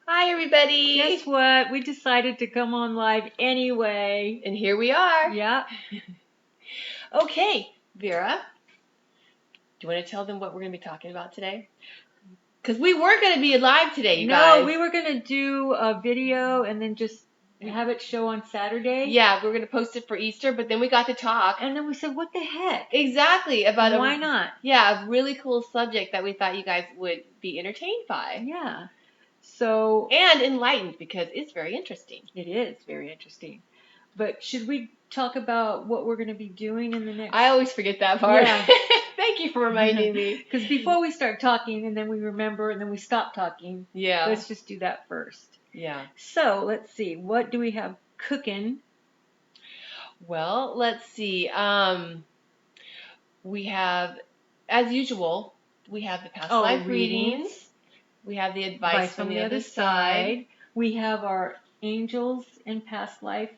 Hi, everybody. Guess what? We decided to come on live anyway. And here we are. Yeah. Okay, Vera, do you want to tell them what we're going to be talking about today? Because we weren't going to be live today, you guys. No, we were going to do a video and then just have it show on Saturday. Yeah, we were going to post it for Easter, but then we got to talk. And then we said, what the heck? Exactly. About Why not? Yeah, a really cool subject that we thought you guys would be entertained by. Yeah. So. And enlightened, because it's very interesting. It is very interesting. But should we talk about what we're going to be doing in the next... I always forget that part. Yeah. Thank you for reminding me. Because before we start talking and then we remember and then we stop talking, yeah, let's just do that first. Yeah. So let's see. What do we have cooking? Well, let's see. We have, as usual, we have the past life readings. We have the advice from the other side. We have our angels and past life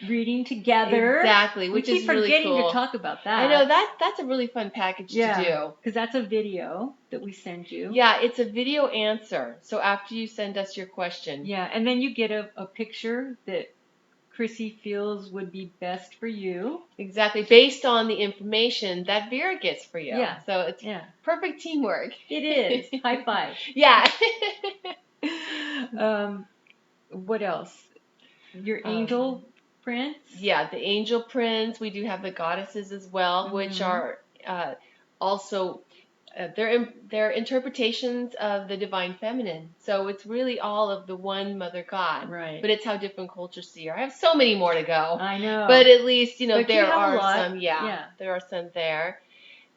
reading together. Exactly, which is really cool. We keep forgetting to talk about that. I know, that's a really fun package to do. Because that's a video that we send you. Yeah, it's a video answer. So after you send us your question. Yeah, and then you get a picture that Chrissy feels would be best for you. Exactly, based on the information that Vera gets for you. Yeah. So it's perfect teamwork. It is. High five. Yeah. What else? Your angel prints? Yeah, the angel prints. We do have the goddesses as well, which are also they're interpretations of the divine feminine. So it's really all of the one mother God. Right. But it's how different cultures see her. I have so many more to go. I know. But at least, but there are some. Yeah, there are some there.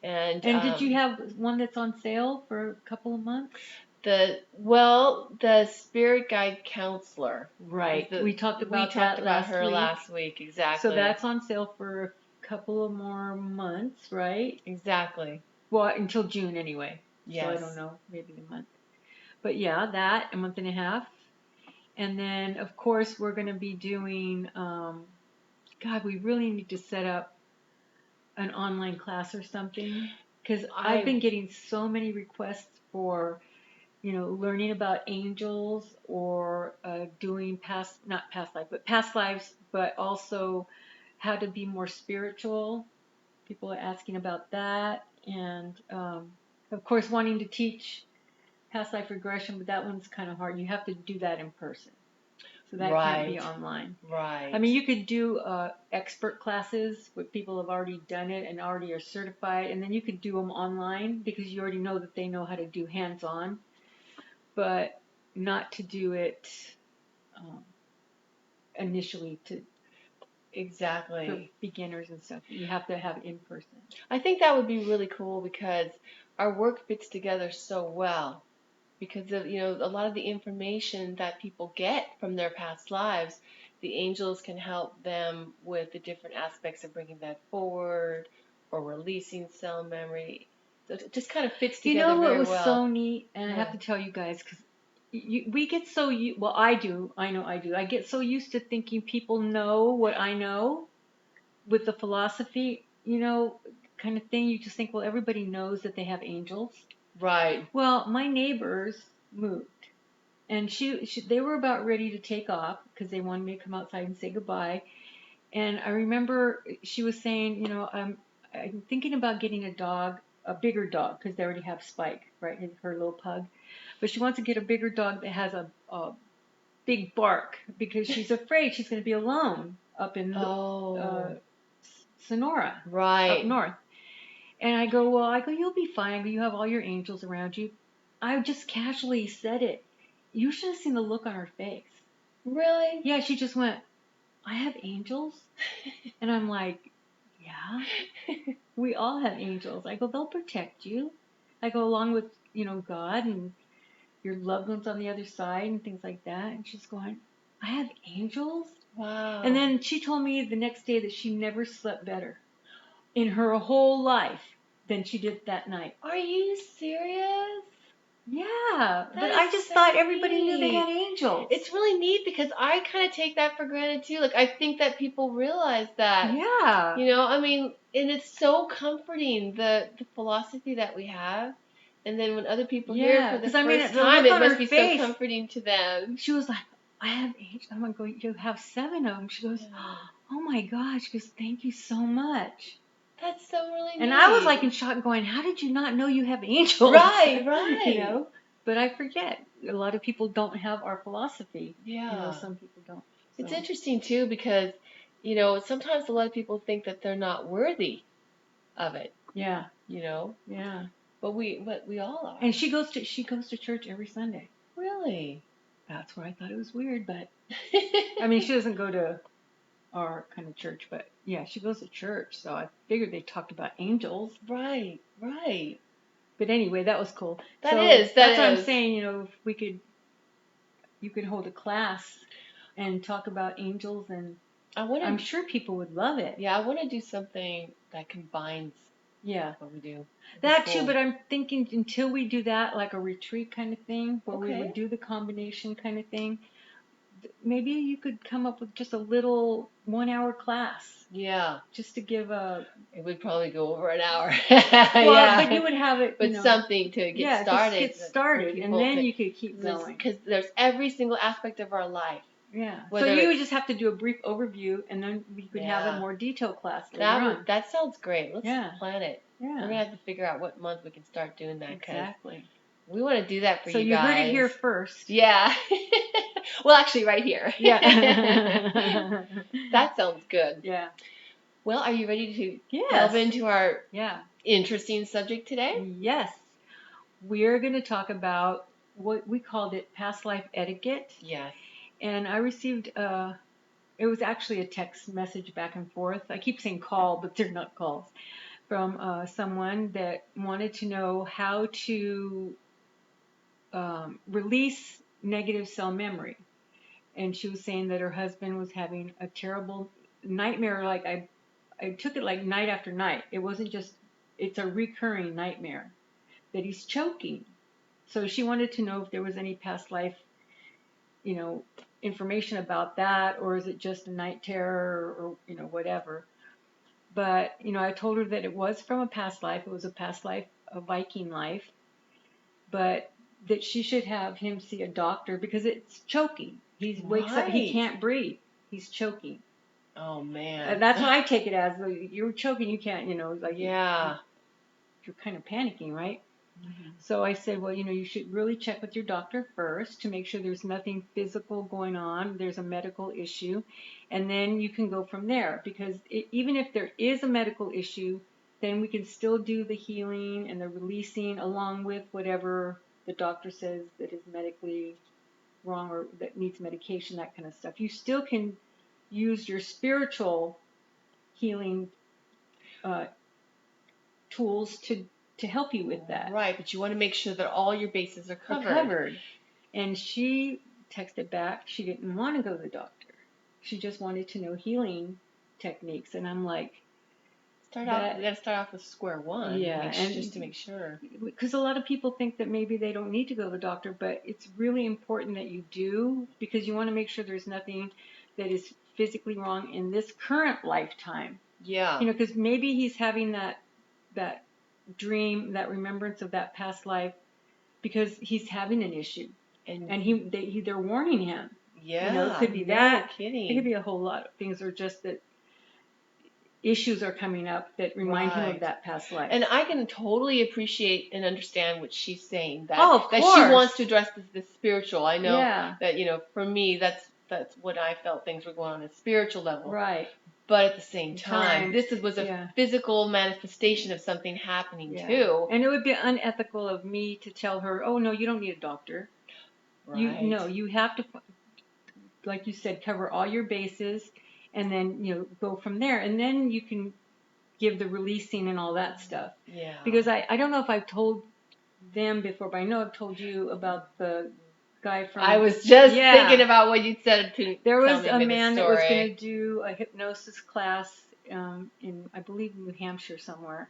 And did you have one that's on sale for a couple of months? The spirit guide counselor. Right. We talked about her last week. Exactly. So that's on sale for a couple of more months, right? Exactly. Well, until June anyway. Yes. So I don't know, maybe a month. But yeah, that, a month and a half. And then, of course, we're going to be doing, God, we really need to set up an online class or something. Because I've been getting so many requests for, learning about angels or doing past lives, but also how to be more spiritual. People are asking about that. And, of course, wanting to teach past life regression, but that one's kind of hard. You have to do that in person. So that can't be online. Right. I mean, you could do expert classes where people have already done it and already are certified, and then you could do them online because you already know that they know how to do hands-on, but not to do it initially for beginners and stuff. You have to have it in person. I think that would be really cool because our work fits together so well. Because of a lot of the information that people get from their past lives, the angels can help them with the different aspects of bringing that forward or releasing cell memory. So it just kind of fits together very well. What was so neat, and I have to tell you guys, because we get so I do. I get so used to thinking people know what I know with the philosophy, kind of thing. You just think, well, everybody knows that they have angels. Right. Well, my neighbors moved, and they were about ready to take off because they wanted me to come outside and say goodbye. And I remember she was saying, I'm thinking about getting a bigger dog, because they already have Spike, right, her little pug. But she wants to get a bigger dog that has a big bark because she's afraid she's going to be alone up in Sonora, right, up north. And I go, you'll be fine. You have all your angels around you. I just casually said it. You should have seen the look on her face. Really? Yeah, she just went, I have angels? And I'm like, yeah, we all have angels. I go, they'll protect you. I go, along with, God and your loved ones on the other side and things like that. And she's going, I have angels? Wow. And then she told me the next day that she never slept better in her whole life than she did that night. Are you serious? Yeah, but I just thought everybody knew they had angels. It's really neat because I kind of take that for granted too. Like, I think that people realize that. Yeah. I mean, and it's so comforting, the philosophy that we have, And then when other people hear it for the because I mean, first the time, look it on must her be so face, comforting to them. she was like, I have 8. I'm going to have 7 of them. She goes, Yeah. oh my gosh. She goes, thank you so much. That's so really And neat. I was like in shock going, how did you not know you have angels? Right, right. You know, but I forget. A lot of people don't have our philosophy. Yeah. You know, some people don't. So. It's interesting too because, you know, sometimes a lot of people think that they're not worthy of it. Yeah. You know. Yeah. But we all are. And she goes to church every Sunday. Really? That's where I thought it was weird, but I mean, she doesn't go to our kind of church, but yeah, she goes to church. So I figured they talked about angels. Right, right. But anyway, that was cool. That's what I'm saying. You know, if you could hold a class and talk about angels, and I'm sure people would love it. Yeah, I want to do something that combines. Yeah. What we do. That too, but I'm thinking until we do that, like a retreat kind of thing, where we Okay. would do the combination kind of thing, maybe you could come up with just a little 1-hour class. Yeah. Just to give It would probably go over an hour. Well, yeah. but you would have it, but something to get started. Just get started, and then you could keep going. Because there's every single aspect of our life. Yeah. So you would just have to do a brief overview, and then we could have a more detailed class later on. That sounds great. Let's plan it. Yeah. We're gonna have to figure out what month we can start doing that. Exactly. We want to do that for you guys. So you heard it here first. Yeah. Well, actually, right here. Yeah. That sounds good. Yeah. Well, are you ready to delve into our interesting subject today? Yes. We're going to talk about what we called it past life etiquette. Yes. And I received it was actually a text message back and forth. I keep saying call, but they're not calls. From someone that wanted to know how to release negative cell memory. And she was saying that her husband was having a terrible nightmare. Like I took it like night after night. It wasn't just, it's a recurring nightmare that he's choking. So she wanted to know if there was any past life, you know, information about that, or is it just a night terror, or you know, whatever. But, you know, I told her that it was from a past life. It was a past life, a Viking life. But that she should have him see a doctor because it's choking. He wakes up, he can't breathe. He's choking. Oh, man. That's what I take it as. You're choking, you can't, you know, like you're kind of panicking, right? Mm-hmm. So I said, well, you know, you should really check with your doctor first to make sure there's nothing physical going on. There's a medical issue. And then you can go from there. Because even if there is a medical issue, then we can still do the healing and the releasing along with whatever the doctor says that is medically wrong or that needs medication, that kind of stuff. You still can use your spiritual healing tools to help you with that. Right, but you want to make sure that all your bases are covered. And she texted back, she didn't want to go to the doctor. She just wanted to know healing techniques. And I'm like, we got to start off with square one. Yeah. Just to make sure. Because a lot of people think that maybe they don't need to go to the doctor, but it's really important that you do, because you want to make sure there's nothing that is physically wrong in this current lifetime. Yeah. You know, because maybe he's having that dream, that remembrance of that past life, because he's having an issue, and they're warning him. Yeah, you know, it could be that. It could be a whole lot of things, or just that issues are coming up that remind him of that past life. And I can totally appreciate and understand what she's saying. That of that course. She wants to address the spiritual. I know that, you know, for me, that's what I felt things were going on a spiritual level. Right. But at the same time, this was a physical manifestation of something happening too. And it would be unethical of me to tell her, oh, no, you don't need a doctor. Right. You have to, like you said, cover all your bases, and then, you know, go from there. And then you can give the releasing and all that stuff. Yeah. Because I don't know if I've told them before, but I know I've told you about the guy from... I was just thinking about what you said to There was a man that was going to do a hypnosis class in, I believe, New Hampshire somewhere.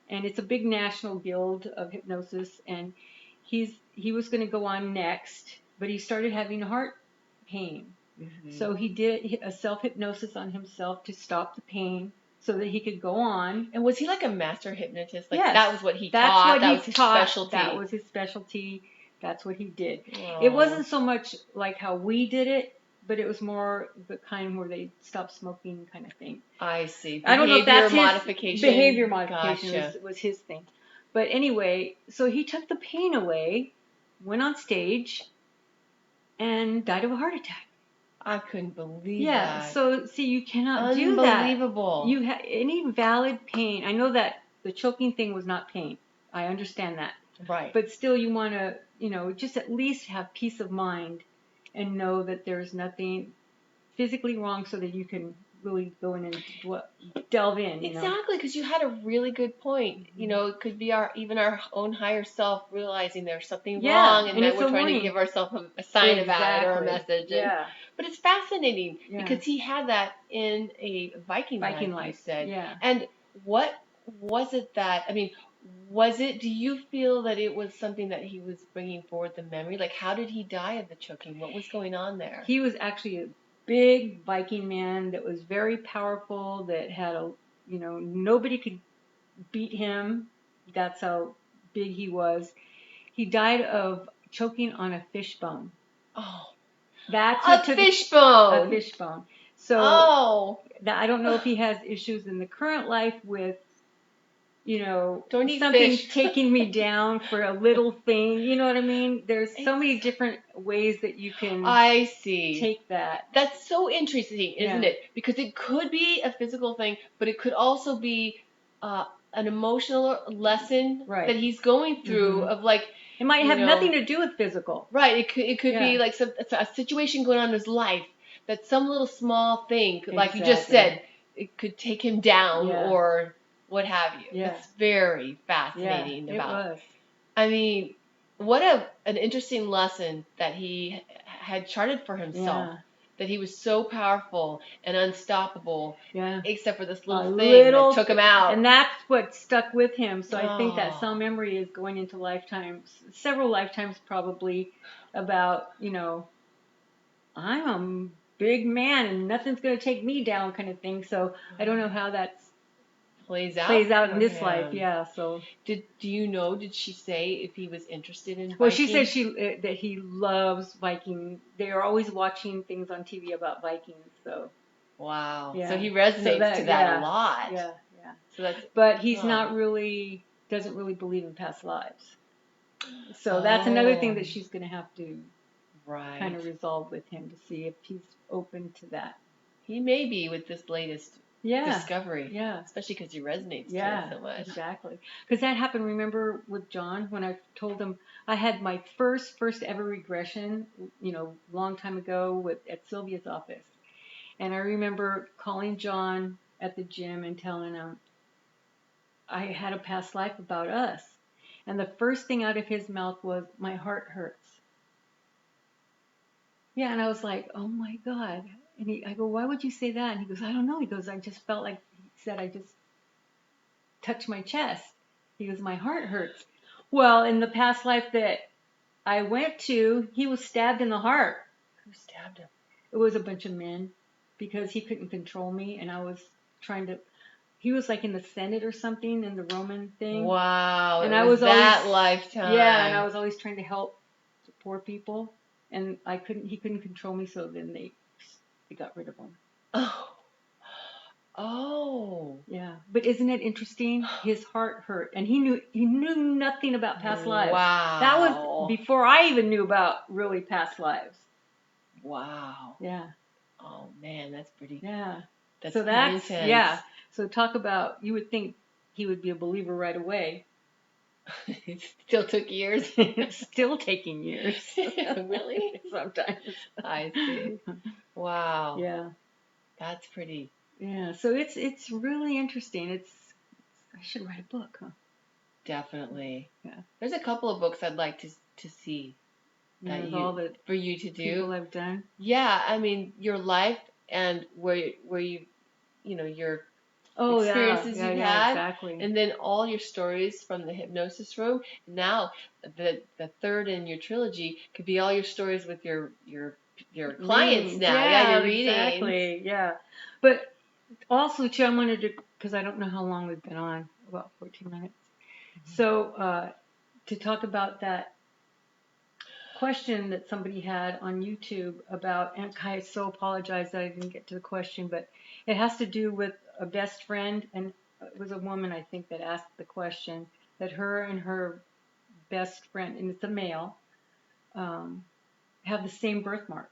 And it's a big national guild of hypnosis. And he was going to go on next, but he started having heart pain. Mm-hmm. So he did a self-hypnosis on himself to stop the pain, so that he could go on. And was he like a master hypnotist? Like Yes, that was what he that's taught. what That he was his taught. specialty. That was his specialty. That's what he did. It Oh, wasn't so much like how we did it, but it was more the kind where they stopped smoking kind of thing. I see. I don't know if that's his modification. behavior modification Gotcha. was his thing. But anyway, so he took the pain away, went on stage, and died of a heart attack. I couldn't believe Yeah, that. so see, you cannot do that. Unbelievable. You any valid pain. I know that the choking thing was not pain. I understand that. Right. But still, you want to, just at least have peace of mind and know that there's nothing physically wrong so that you can really go in and delve in. Exactly, because you had a really good point. Mm-hmm. It could be even our own higher self realizing there's something Yeah, wrong, and that it's we're a trying to warning. give ourselves a sign about it or a Exactly. message. Yeah. But it's fascinating Yeah. because he had that in a Viking life, you said. Yeah. And what was it that, I mean, do you feel that it was something that he was bringing forward the memory? Like, how did he die of the choking? What was going on there? He was actually a big Viking man that was very powerful, that had nobody could beat him. That's how big he was. He died of choking on a fish bone. Oh, That's a fishbone. A fishbone. So I don't know if he has issues in the current life with, Don't eat something fish. taking me down for a little thing. You know what I mean? There's so many different ways that you can I see. take that. That's so interesting, isn't it? Because it could be a physical thing, but it could also be an emotional lesson that he's going through of like. It might have nothing to do with physical. Right. It could be like a situation going on in his life that some little small thing, like you just said, it could take him down or what have you. Yeah. It's very fascinating. Yeah, it was. I mean, what an interesting lesson that he had charted for himself. Yeah. That he was so powerful and unstoppable, except for this little thing that took him out. And that's what stuck with him. So I think that cell memory is going into lifetimes, several lifetimes probably, about, I'm a big man and nothing's going to take me down kind of thing. So I don't know how that plays out in this life. Yeah. So do you know? Did she say if he was interested in? Well, she said that he loves Viking. They are always watching things on TV about Vikings. So wow. Yeah. So he resonates to that a lot. Yeah. Yeah. But he's not really doesn't really believe in past lives. So that's another thing that she's going to have to kind of resolve with him to see if he's open to that. He may be with this latest discovery. Yeah. Especially because he resonates to it so much. Exactly. Because that happened, remember, with John when I told him I had my first ever regression, long time ago at Sylvia's office. And I remember calling John at the gym and telling him I had a past life about us. And the first thing out of his mouth was, my heart hurts. Yeah, and I was like, oh my God. And I go, why would you say that? And he goes, I don't know. He goes, I just felt like, he said, I just touched my chest. He goes, my heart hurts. Well, in the past life that I went to, he was stabbed in the heart. Who stabbed him? It was a bunch of men because he couldn't control me, and I was trying to. He was like in the Senate or something in the Roman thing. Wow, and I was that lifetime. Yeah, and I was always trying to help the poor people, and he couldn't control me, so then they got rid of him. Oh. Yeah, but isn't it interesting? His heart hurt, and he knew nothing about past lives. Wow. That was before I even knew about really past lives. Wow. Yeah. Oh man, that's pretty. Yeah. That's so pretty intense. Yeah. So talk about, you would think he would be a believer right away. It still took years. It's still taking years. Really? Sometimes. I see. Wow. Yeah. That's pretty. Yeah. So it's really interesting. I should write a book, huh? Definitely. Yeah. There's a couple of books I'd like to see for you to do. People I've done. Yeah, I mean your life and where you your experiences you've had, exactly. and then all your stories from the hypnosis room. Now the third in your trilogy could be all your stories with your clients now. Yeah, your readings. Exactly. Yeah, but also too, I wanted to because I don't know how long we've been on, about 14 minutes. So to talk about that question that somebody had on YouTube about, and I so apologize that I didn't get to the question, but it has to do with a best friend, and it was a woman, I think, that asked the question, that her and her best friend, and it's a male, have the same birthmark.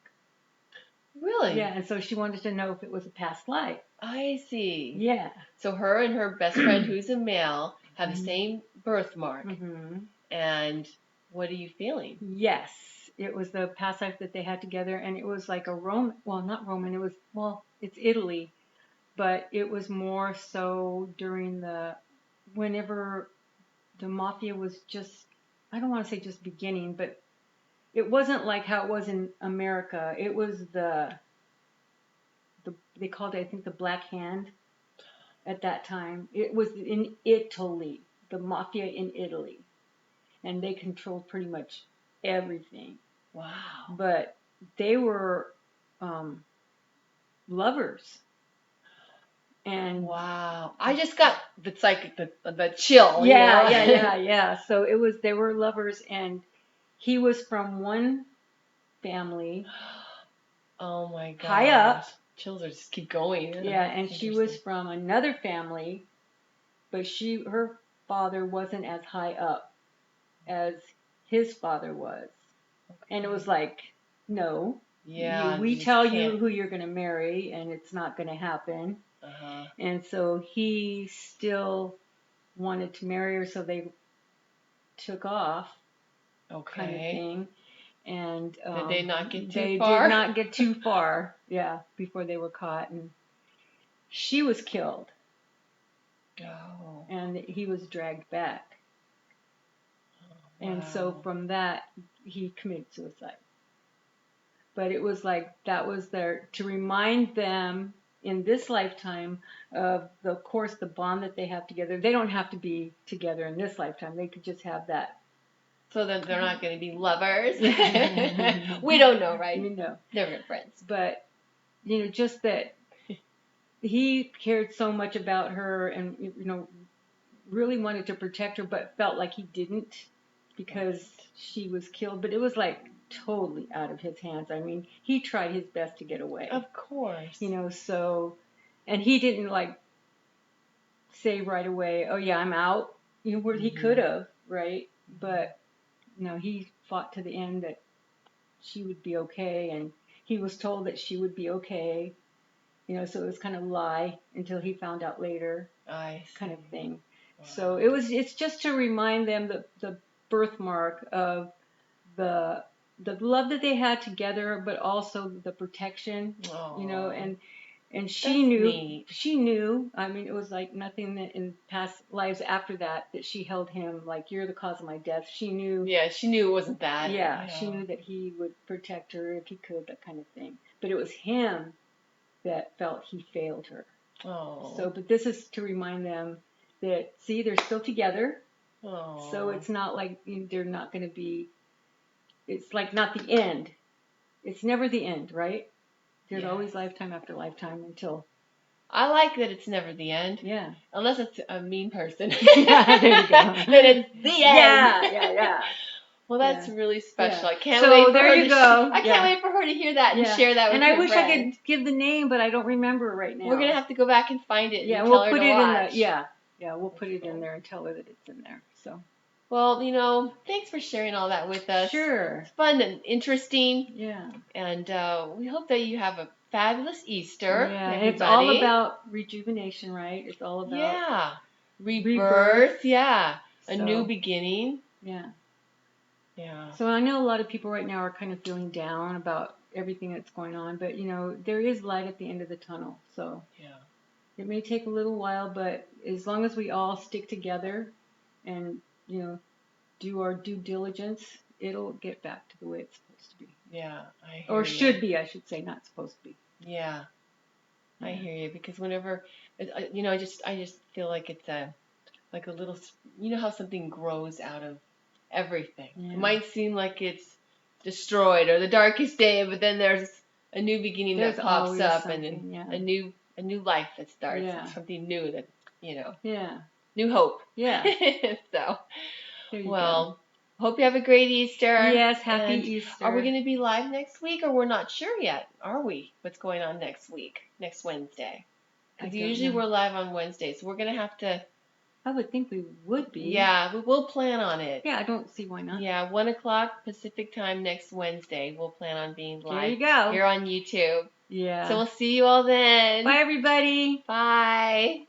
Really? Yeah, and so she wanted to know if it was a past life. I see. Yeah. So her and her best friend, who's a male, have the Mhm. same birthmark. Mm-hmm. And what are you feeling? Yes, it was the past life that they had together, and it was like a Roman, well, not Roman, it was, well, it's Italy, but it was more so during whenever the mafia was just, I don't want to say just beginning, but it wasn't like how it was in America. It was they called it, I think, the Black Hand at that time. It was in Italy, the mafia in Italy, and they controlled pretty much everything. Wow. But they were lovers. And wow. I just got the chill, yeah, you know? yeah. So they were lovers, and he was from one family, Oh my gosh. high up. Chills are just keep going. Yeah, and she was from another family, but her father wasn't as high up as his father was. Okay. And it was like, no, Yeah, we you tell just you can't. who you're going to marry, and it's not going to happen. Uh-huh. And so he still wanted to marry her, so they took off, kind of Okay. thing. And Did they not get too they far? did not get too far, yeah, before they were caught. And she was killed, Oh. and he was dragged back. And so Wow. from that, he committed suicide. But it was like that was there to remind them in this lifetime of the bond that they have together. They don't have to be together in this lifetime. They could just have that. So then they're not going to be lovers. We don't know, right? You know. They're good friends. But just that he cared so much about her, and really wanted to protect her, but felt like he didn't because she was killed. But it was like totally out of his hands. I mean, he tried his best to get away. Of course. So, and he didn't like say right away, "Oh yeah, I'm out." Where he could have, right? But no, he fought to the end that she would be okay, and he was told that she would be okay. So it was kind of a lie until he found out later, kind of thing. Wow. So it's just to remind them that the birthmark of the love that they had together, but also the protection, and she knew. I mean, it was like nothing that in past lives after that she held him like, you're the cause of my death. She knew. Yeah, she knew it wasn't that. Yeah, she knew that he would protect her if he could, that kind of thing. But it was him that felt he failed her. Oh. So, but this is to remind them that, see, they're still together. Oh. So it's not like they're not going to be, it's like not the end. It's never the end, right? There's always lifetime after lifetime until. I like that it's never the end. Yeah. Unless it's a mean person. Yeah, there you go. Then it's the end. Yeah. Well, that's really special. Yeah. I can't wait for there her you go. I can't wait for her to hear that and share that with her And I wish friend. I could give the name, but I don't remember right now. We're gonna have to go back and find it. Yeah, and we'll tell her put to it watch. in the we'll put it in there and tell her that it's in there. So. Well, thanks for sharing all that with us. Sure. It's fun and interesting. Yeah. And we hope that you have a fabulous Easter. Yeah, everybody. It's all about rejuvenation, right? It's all about rebirth. Yeah, a new beginning. Yeah. Yeah. So I know a lot of people right now are kind of feeling down about everything that's going on, but there is light at the end of the tunnel. So it may take a little while, but as long as we all stick together and do our due diligence, it'll get back to the way it's supposed to be. Yeah, I hear or should be, I should say, not supposed to be. Yeah, I hear you, because whenever I just feel like it's like a little, how something grows out of everything. It might seem like it's destroyed or the darkest day, but then there's a new beginning that pops up, and then a new life that starts. Something new that Yeah. new hope. Yeah. So, There you go. well, hope you have a great Easter. Yes, happy And Easter. are we going to be live next week, or we're not sure yet? Are we? What's going on next week, next Wednesday? I Because don't usually know. we're live on Wednesdays. So we're going to have to, I would think we would be. yeah, we'll plan on it. Yeah, I don't see why not. Yeah, 1 o'clock Pacific time next Wednesday. We'll plan on being There live you go. here on YouTube. Yeah. So we'll see you all then. Bye, everybody. Bye.